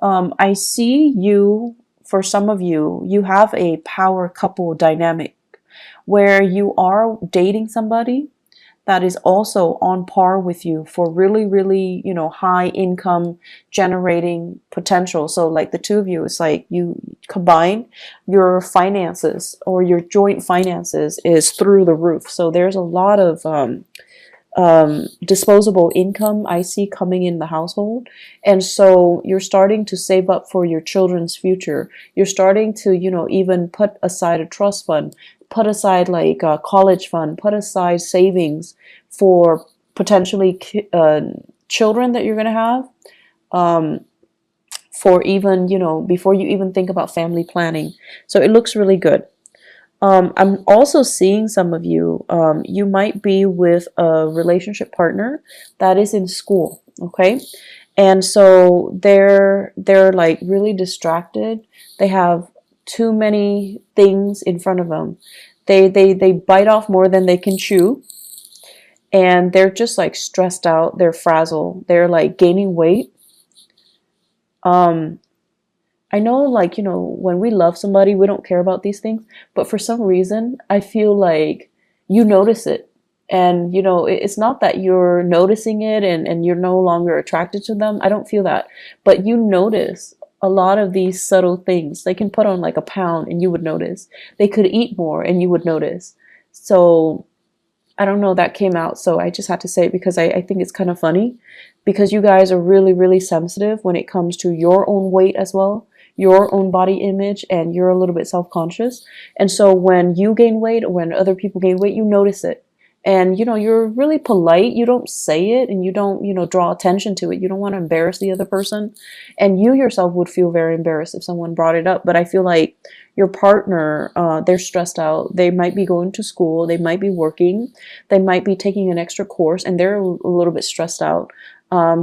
I see you, for some of you, you have a power couple dynamic where you are dating somebody that is also on par with you for really, really, high income generating potential. So like the two of you, it's like you combine your finances, or your joint finances is through the roof. So there's a lot of disposable income I see coming in the household. And so you're starting to save up for your children's future. You're starting to, even put aside a trust fund, put aside like a college fund, put aside savings for potentially children that you're going to have. For even, before you even think about family planning. So it looks really good. I'm also seeing some of you, you might be with a relationship partner that is in school, okay? And so they're like really distracted. They have too many things in front of them. They bite off more than they can chew, and they're just like stressed out. They're frazzled. They're like gaining weight. Um, I know, like, when we love somebody, we don't care about these things, but for some reason, I feel like you notice it. And, it's not that you're noticing it and you're no longer attracted to them. I don't feel that. But you notice a lot of these subtle things. They can put on like a pound and you would notice. They could eat more and you would notice. So I don't know, that came out. So I just had to say it because I think it's kind of funny, because you guys are really, really sensitive when it comes to your own weight as well, your own body image, and you're a little bit self-conscious. And so when you gain weight or when other people gain weight, you notice it. And, you're really polite. You don't say it, and you don't, draw attention to it. You don't want to embarrass the other person. And you yourself would feel very embarrassed if someone brought it up. But I feel like your partner, they're stressed out. They might be going to school. They might be working. They might be taking an extra course, and they're a little bit stressed out.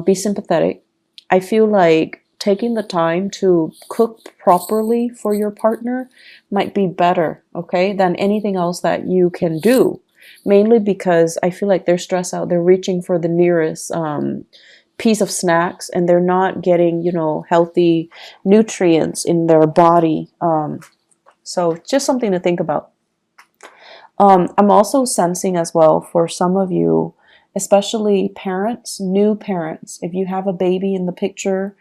Be sympathetic. I feel like taking the time to cook properly for your partner might be better, okay, than anything else that you can do. Mainly because I feel like they're stressed out. They're reaching for the nearest piece of snacks, and they're not getting, healthy nutrients in their body. So just something to think about. I'm also sensing as well for some of you, especially parents, new parents, if you have a baby in the picture,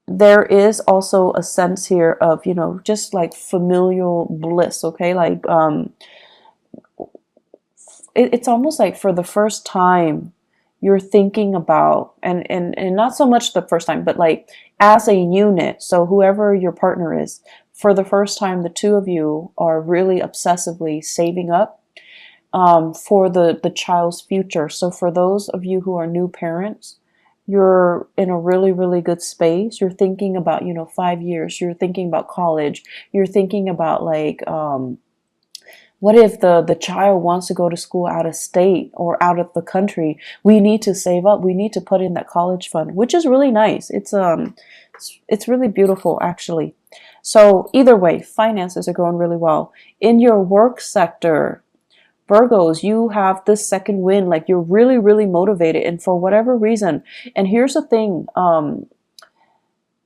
there is also a sense here of, just like familial bliss, okay? Like, it's almost like for the first time you're thinking about, and not so much the first time, but like as a unit. So whoever your partner is, for the first time, the two of you are really obsessively saving up for the child's future. So for those of you who are new parents, you're in a really, really good space. You're thinking about, 5 years. You're thinking about college. You're thinking about like, what if the child wants to go to school out of state or out of the country? We need to save up. We need to put in that college fund, which is really nice. It's really beautiful, actually. So either way, finances are going really well. In your work sector, Virgos, you have this second wind, like you're really, really motivated, and for whatever reason. And here's the thing,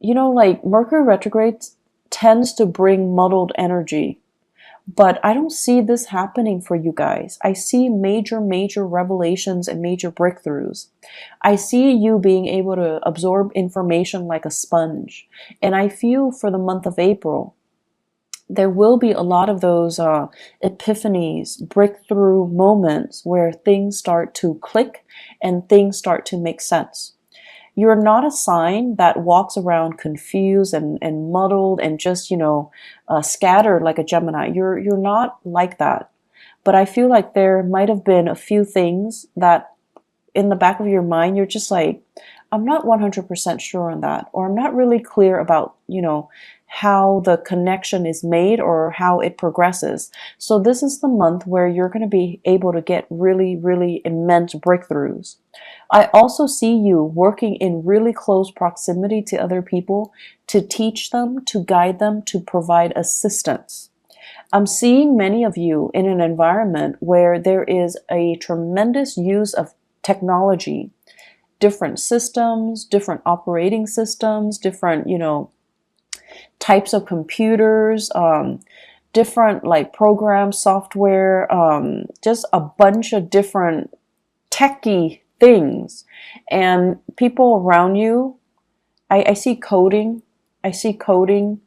like Mercury retrograde tends to bring muddled energy. But I don't see this happening for you guys. I see major, major revelations and major breakthroughs. I see you being able to absorb information like a sponge. And I feel for the month of April, there will be a lot of those epiphanies, breakthrough moments where things start to click and things start to make sense. You're not a sign that walks around confused and muddled and just, scattered like a Gemini. You're not like that. But I feel like there might have been a few things that in the back of your mind, you're just like, I'm not 100% sure on that, or I'm not really clear about, how the connection is made or how it progresses. So this is the month where you're going to be able to get really, really immense breakthroughs. I also see you working in really close proximity to other people to teach them, to guide them, to provide assistance. I'm seeing many of you in an environment where there is a tremendous use of technology different systems, different operating systems, different, types of computers, different like programs, software, just a bunch of different techie things. And people around you, I see coding. I see coding.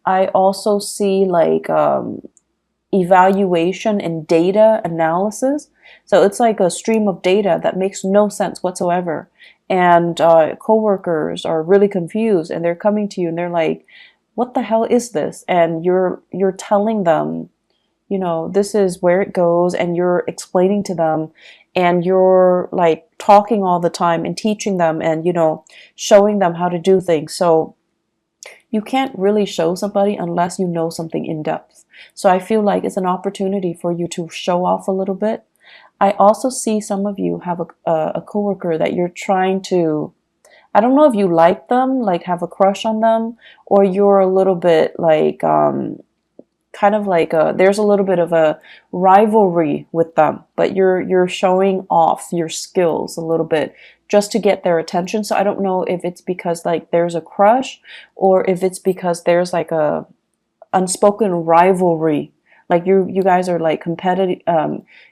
I also see like evaluation and data analysis. So it's like a stream of data that makes no sense whatsoever. And coworkers are really confused, and they're coming to you and they're like, what the hell is this? And you're telling them, this is where it goes, and you're explaining to them, and you're like talking all the time and teaching them, and showing them how to do things. So you can't really show somebody unless you know something in depth. So I feel like it's an opportunity for you to show off a little bit. I also see some of you have a coworker that you're trying to, I don't know if you like them, like have a crush on them, or you're a little bit like, kind of like there's a little bit of a rivalry with them, but you're showing off your skills a little bit just to get their attention. So I don't know if it's because like there's a crush, or if it's because there's like a unspoken rivalry. Like you guys are like competitive.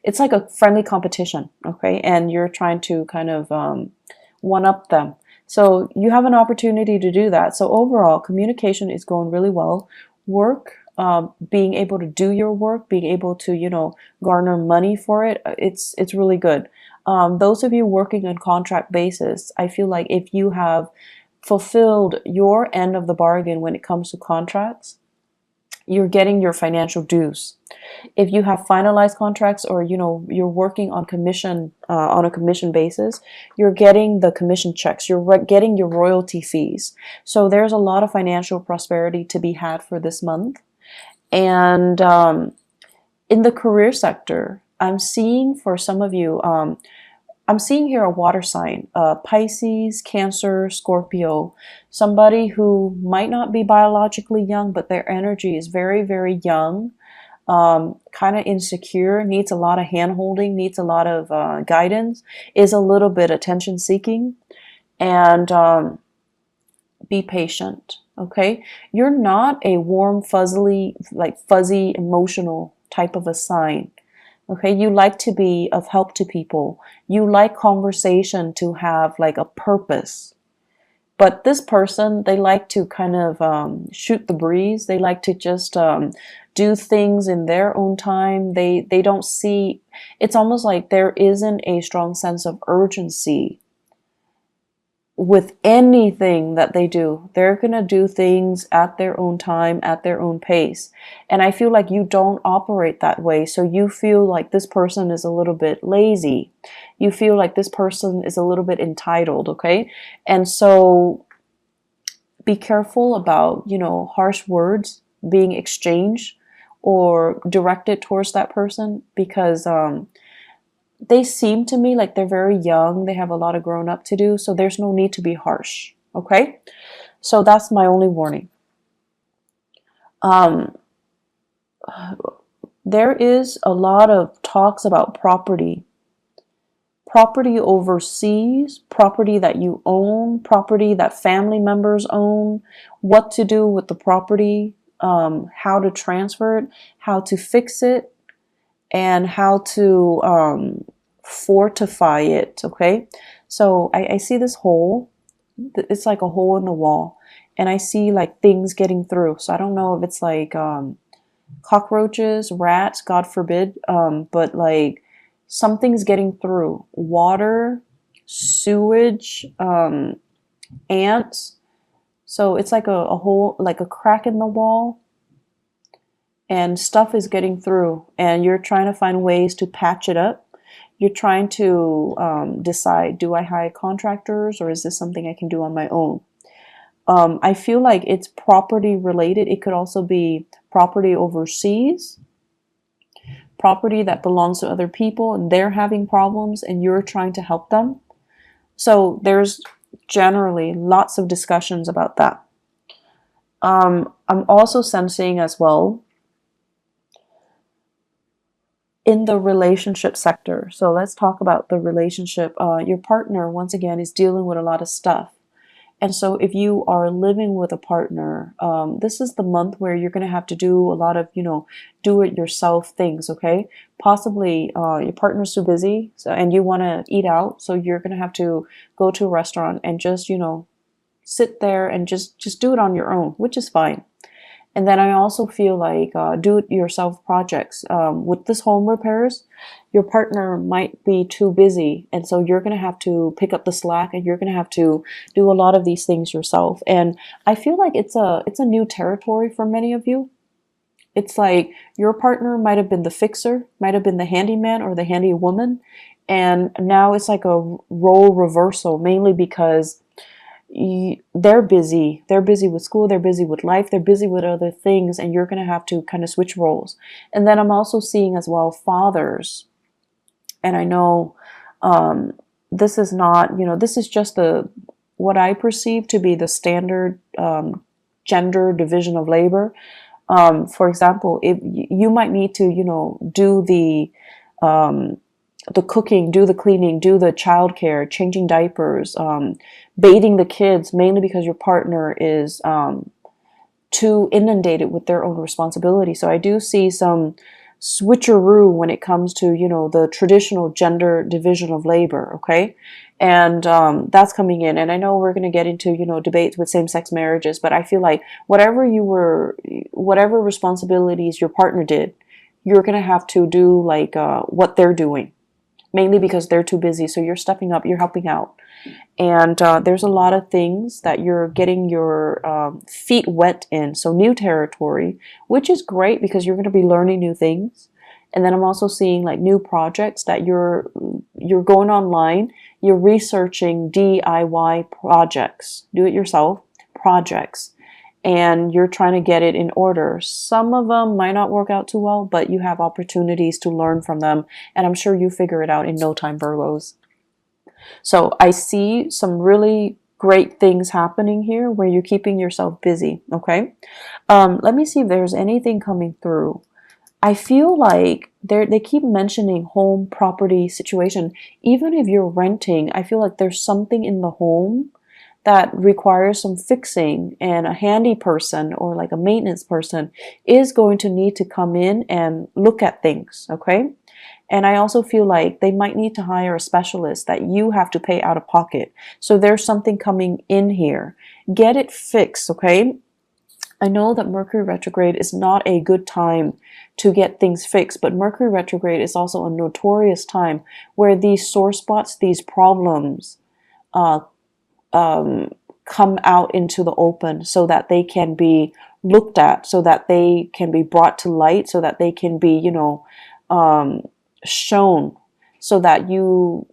It's like a friendly competition, okay? And you're trying to kind of one up them. So you have an opportunity to do that. So overall, communication is going really well. Work, being able to do your work, being able to, garner money for it, it's really good. Those of you working on contract basis, I feel like if you have fulfilled your end of the bargain when it comes to contracts, you're getting your financial dues. If you have finalized contracts, or you're working on commission on a commission basis, you're getting the commission checks, you're getting your royalty fees. So there's a lot of financial prosperity to be had for this month. And in the career sector, I'm seeing for some of you, I'm seeing here a water sign, Pisces, Cancer, Scorpio, somebody who might not be biologically young, but their energy is very, very young, kind of insecure, needs a lot of hand-holding, needs a lot of guidance, is a little bit attention-seeking, and be patient, okay? You're not a warm, fuzzy, emotional type of a sign. Okay, you like to be of help to people. You like conversation to have like a purpose. But this person, they like to kind of shoot the breeze. They like to just do things in their own time. They don't see, it's almost like there isn't a strong sense of urgency with anything that they do. They're going to do things at their own time, at their own pace. And I feel like you don't operate that way. So you feel like this person is a little bit lazy. You feel like this person is a little bit entitled, okay? And so be careful about, harsh words being exchanged or directed towards that person, because they seem to me like they're very young. They have a lot of grown up to do. So there's no need to be harsh. Okay. So that's my only warning. There is a lot of talks about property overseas, property that you own, property that family members own, what to do with the property, how to transfer it, how to fix it, and how to fortify it, okay? So I see this hole. It's like a hole in the wall. And I see like things getting through. So I don't know if it's like cockroaches, rats, God forbid, but like something's getting through. Water, sewage, ants. So it's like a hole, like a crack in the wall. And stuff is getting through, and you're trying to find ways to patch it up. You're trying to decide, do I hire contractors, or is this something I can do on my own? I feel like it's property related. It could also be property overseas, property that belongs to other people, and they're having problems, and you're trying to help them. So there's generally lots of discussions about that. I'm also sensing as well, in the relationship sector. So let's talk about the relationship. Your partner, once again, is dealing with a lot of stuff. And so if you are living with a partner, this is the month where you're going to have to do a lot of, do it yourself things, okay? Possibly your partner's too busy and you want to eat out. So you're going to have to go to a restaurant and just, sit there and just do it on your own, which is fine. And then I also feel like do-it-yourself projects. With this home repairs, your partner might be too busy, and so you're going to have to pick up the slack, and you're going to have to do a lot of these things yourself. And I feel like it's a new territory for many of you. It's like your partner might have been the fixer, might have been the handyman or the handy woman, and now it's like a role reversal, mainly because they're busy. They're busy with school, they're busy with life, they're busy with other things, and you're going to have to kind of switch roles. And then I'm also seeing as well fathers. And I know this is not, this is just what I perceive to be the standard gender division of labor. For example, if you might need to, do the cooking, do the cleaning, do the childcare, changing diapers, bathing the kids, mainly because your partner is too inundated with their own responsibility. So I do see some switcheroo when it comes to, the traditional gender division of labor, okay? And that's coming in. And I know we're going to get into, debates with same-sex marriages, but I feel like whatever responsibilities your partner did, you're going to have to do like what they're doing, mainly because they're too busy. So you're stepping up, you're helping out. And there's a lot of things that you're getting your feet wet in. So new territory, which is great because you're going to be learning new things. And then I'm also seeing like new projects that you're going online, you're researching DIY projects, do it yourself projects, and you're trying to get it in order. Some of them might not work out too well, but you have opportunities to learn from them, and I'm sure you figure it out in no time, Virgos. So I see some really great things happening here where you're keeping yourself busy, okay? Let me see if there's anything coming through. I feel like they keep mentioning home property situation. Even if you're renting, I feel like there's something in the home that requires some fixing, and a handy person or like a maintenance person is going to need to come in and look at things, okay? And I also feel like they might need to hire a specialist that you have to pay out of pocket. So there's something coming in here. Get it fixed, okay? I know that Mercury retrograde is not a good time to get things fixed, but Mercury retrograde is also a notorious time where these sore spots, these problems, come out into the open so that they can be looked at, so that they can be brought to light, so that they can be, shown, so that you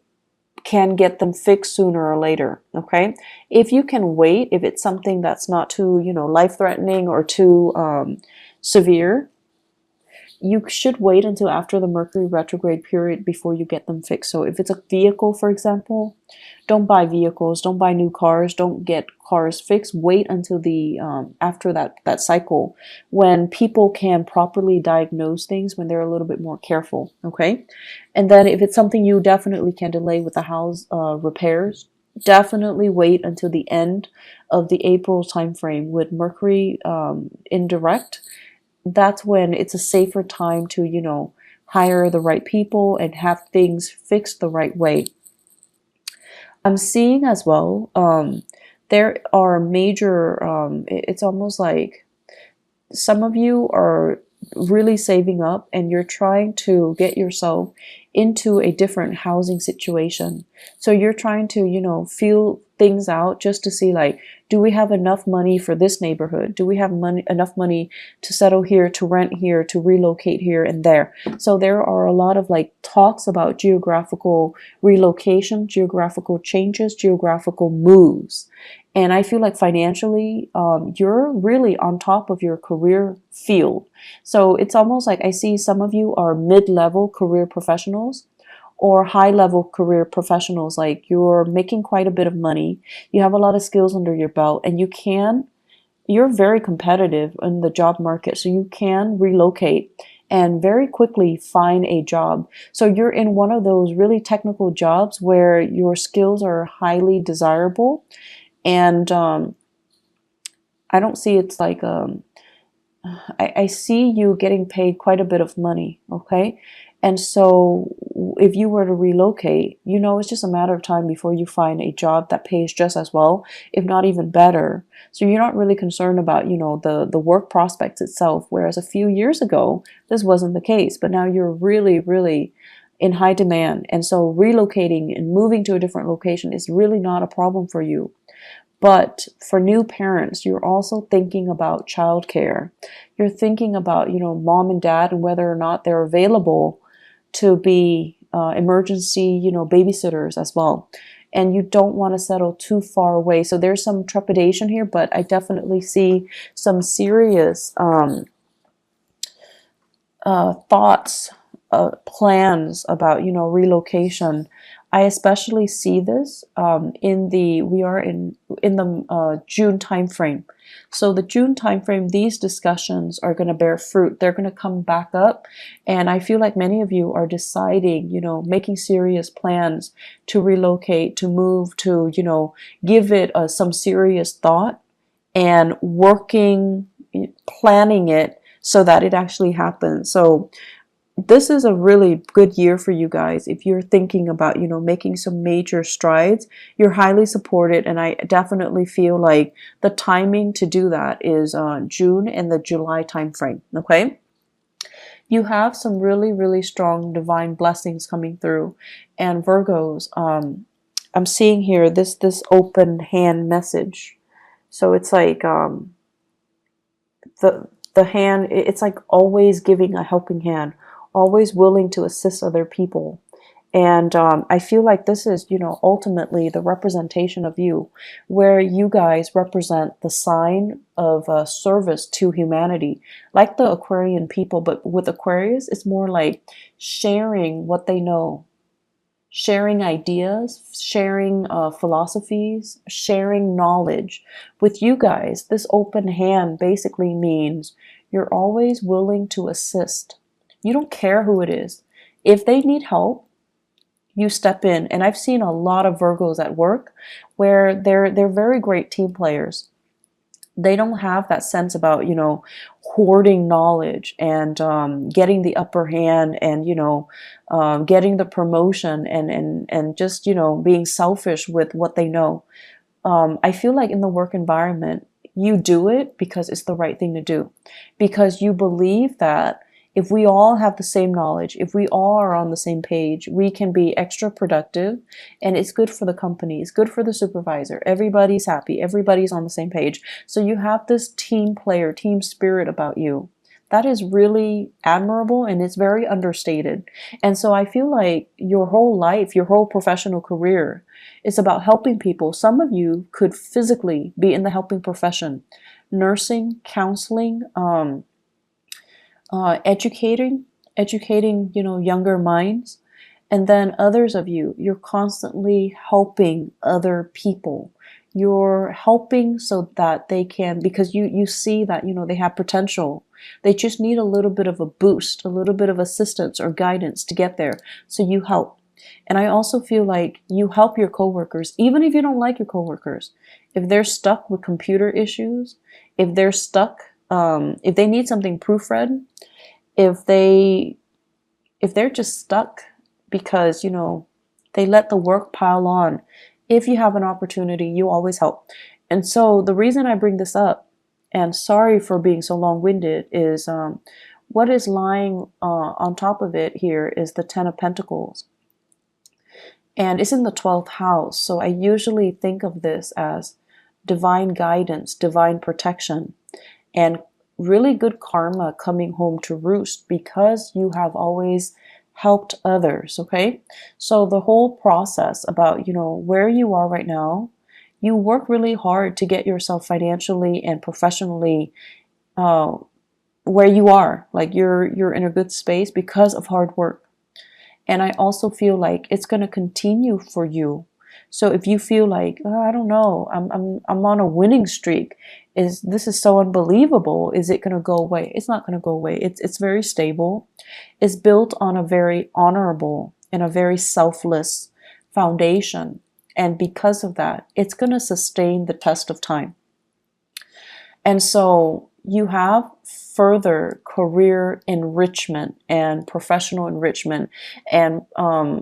can get them fixed sooner or later, okay? If you can wait, if it's something that's not too, life-threatening or too severe, you should wait until after the Mercury retrograde period before you get them fixed. So if it's a vehicle, for example, don't buy vehicles, don't buy new cars, don't get cars fixed. Wait until the after that cycle when people can properly diagnose things, when they're a little bit more careful, okay? And then if it's something you definitely can delay with the house repairs, definitely wait until the end of the April timeframe with Mercury indirect. That's when it's a safer time to, hire the right people and have things fixed the right way. I'm seeing as well, there are major, it's almost like some of you are really saving up and you're trying to get yourself into a different housing situation. So you're trying to, feel things out just to see like, do we have enough money for this neighborhood? Do we have enough money to settle here, to rent here, to relocate here and there? So there are a lot of like talks about geographical relocation, geographical changes, geographical moves. And I feel like financially, you're really on top of your career field. So it's almost like I see some of you are mid-level career professionals or high-level career professionals. Like you're making quite a bit of money. You have a lot of skills under your belt and you're very competitive in the job market. So you can relocate and very quickly find a job. So you're in one of those really technical jobs where your skills are highly desirable, and I don't see it's like I see you getting paid quite a bit of money, okay? And so if you were to relocate, you know, it's just a matter of time before you find a job that pays just as well, if not even better. So you're not really concerned about, you know, the work prospects itself, whereas a few years ago, this wasn't the case. But now you're really, really in high demand. And so relocating and moving to a different location is really not a problem for you. But for new parents, you're also thinking about childcare. You're thinking about, you know, mom and dad and whether or not they're available to be emergency, you know, babysitters as well. And you don't want to settle too far away. So there's some trepidation here, but I definitely see some serious thoughts, plans about, you know, relocation. I especially see this we are in the June timeframe. So the June timeframe, these discussions are going to bear fruit. They're going to come back up, and I feel like many of you are deciding, you know, making serious plans to relocate, to move, to, you know, give it some serious thought and working, planning it so that it actually happens. So this is a really good year for you guys. If you're thinking about, you know, making some major strides, you're highly supported. And I definitely feel like the timing to do that is June and the July timeframe. Okay. You have some really, really strong divine blessings coming through. And Virgos, I'm seeing here this open hand message. So it's like the hand, it's like always giving a helping hand, always willing to assist other people. And I feel like this is, you know, ultimately the representation of you, where you guys represent the sign of service to humanity, like the Aquarian people. But with Aquarius, it's more like sharing what they know, sharing ideas, sharing philosophies, sharing knowledge. With you guys, this open hand basically means you're always willing to assist. You don't care who it is. If they need help, you step in. And I've seen a lot of Virgos at work where they're very great team players. They don't have that sense about, you know, hoarding knowledge and getting the upper hand and, you know, getting the promotion and just, you know, being selfish with what they know. I feel like in the work environment, you do it because it's the right thing to do, because you believe that if we all have the same knowledge, if we all are on the same page, we can be extra productive, and it's good for the company, it's good for the supervisor. Everybody's happy, everybody's on the same page. So you have this team player, team spirit about you. That is really admirable, and it's very understated. And so I feel like your whole life, your whole professional career is about helping people. Some of you could physically be in the helping profession, nursing, counseling, educating, you know, younger minds. And then others of you, you're constantly helping other people. You're helping so that they can, because you see that, you know, they have potential. They just need a little bit of a boost, a little bit of assistance or guidance to get there. So you help. And I also feel like you help your coworkers, even if you don't like your coworkers. If they're stuck with computer issues, if they're stuck, if they need something proofread, if they're just stuck because, you know, they let the work pile on. If you have an opportunity, you always help. And so the reason I bring this up, and sorry for being so long-winded, is what is lying on top of it here is the Ten of Pentacles. And it's in the 12th house. So I usually think of this as divine guidance, divine protection, and really good karma coming home to roost because you have always helped others. Okay. So the whole process about, you know, where you are right now, you work really hard to get yourself financially and professionally where you are. Like you're in a good space because of hard work. And I also feel like it's going to continue for you. So if you feel like, oh, I don't know, I'm on a winning streak, This is so unbelievable. Is it going to go away? It's not going to go away. It's very stable. It's built on a very honorable and a very selfless foundation. And because of that, it's going to sustain the test of time. And so you have further career enrichment and professional enrichment and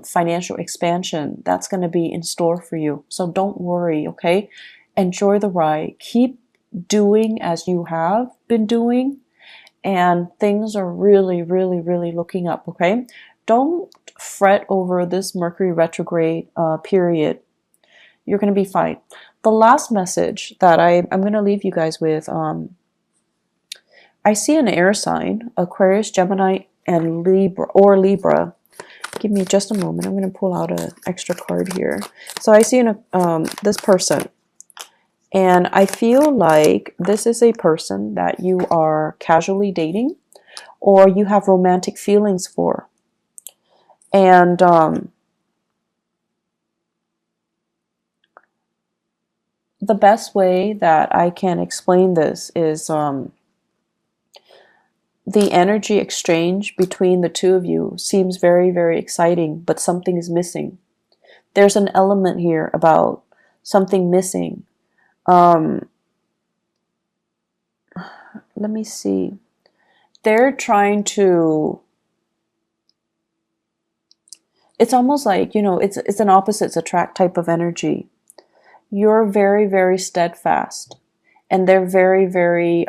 financial expansion that's going to be in store for you. So don't worry, okay? Enjoy the ride. Keep doing as you have been doing, and things are really, really, really looking up, okay? Don't fret over this Mercury retrograde period. You're going to be fine. The last message that I'm going to leave you guys with, I see an air sign, Aquarius, Gemini, and Libra. Give me just a moment. I'm going to pull out an extra card here. So I see this person. And I feel like this is a person that you are casually dating or you have romantic feelings for. And the best way that I can explain this is the energy exchange between the two of you seems very, very exciting, but something is missing. There's an element here about something missing. Let me see. They're trying to, it's almost like, you know, it's an opposites attract type of energy. You're very, very steadfast, and they're very, very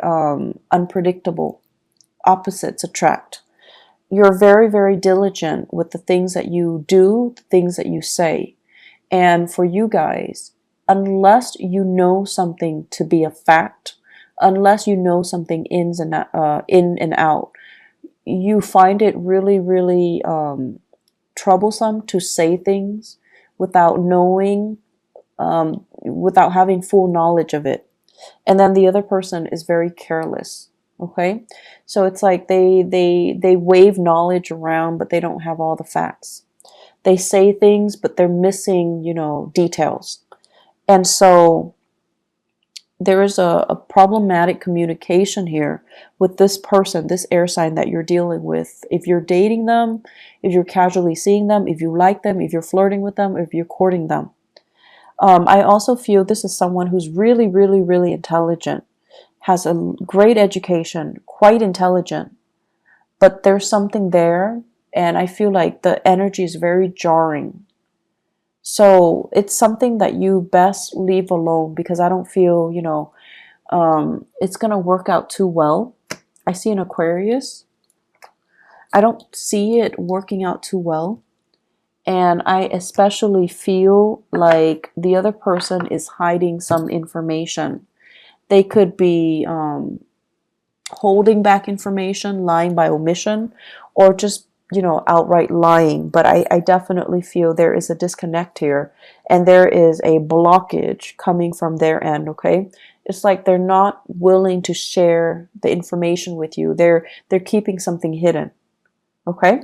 unpredictable. Opposites attract. You're very, very diligent with the things that you do, the things that you say. And for you guys, unless you know something to be a fact, unless you know something in and out, you find it really, really troublesome to say things without knowing, without having full knowledge of it. And then the other person is very careless. Okay, so it's like they wave knowledge around, but they don't have all the facts. They say things, but they're missing, you know, details. And so there is a problematic communication here with this person, this air sign that you're dealing with. If you're dating them, if you're casually seeing them, if you like them, if you're flirting with them, if you're courting them. I also feel this is someone who's really, really, really intelligent, has a great education, quite intelligent, but there's something there, and I feel like the energy is very jarring. So it's something that you best leave alone, because I don't feel, you know, it's going to work out too well. I see an Aquarius. I don't see it working out too well. And I especially feel like the other person is hiding some information. They could be holding back information, lying by omission, or just, you know, outright lying. But I definitely feel there is a disconnect here, and there is a blockage coming from their end, okay? It's like they're not willing to share the information with you. They're keeping something hidden, okay?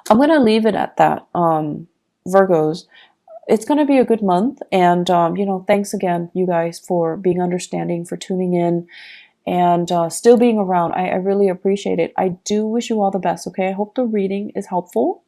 I'm going to leave it at that, Virgos. It's going to be a good month, and you know, thanks again, you guys, for being understanding, for tuning in, and still being around. I really appreciate it. I do wish you all the best, okay? I hope the reading is helpful,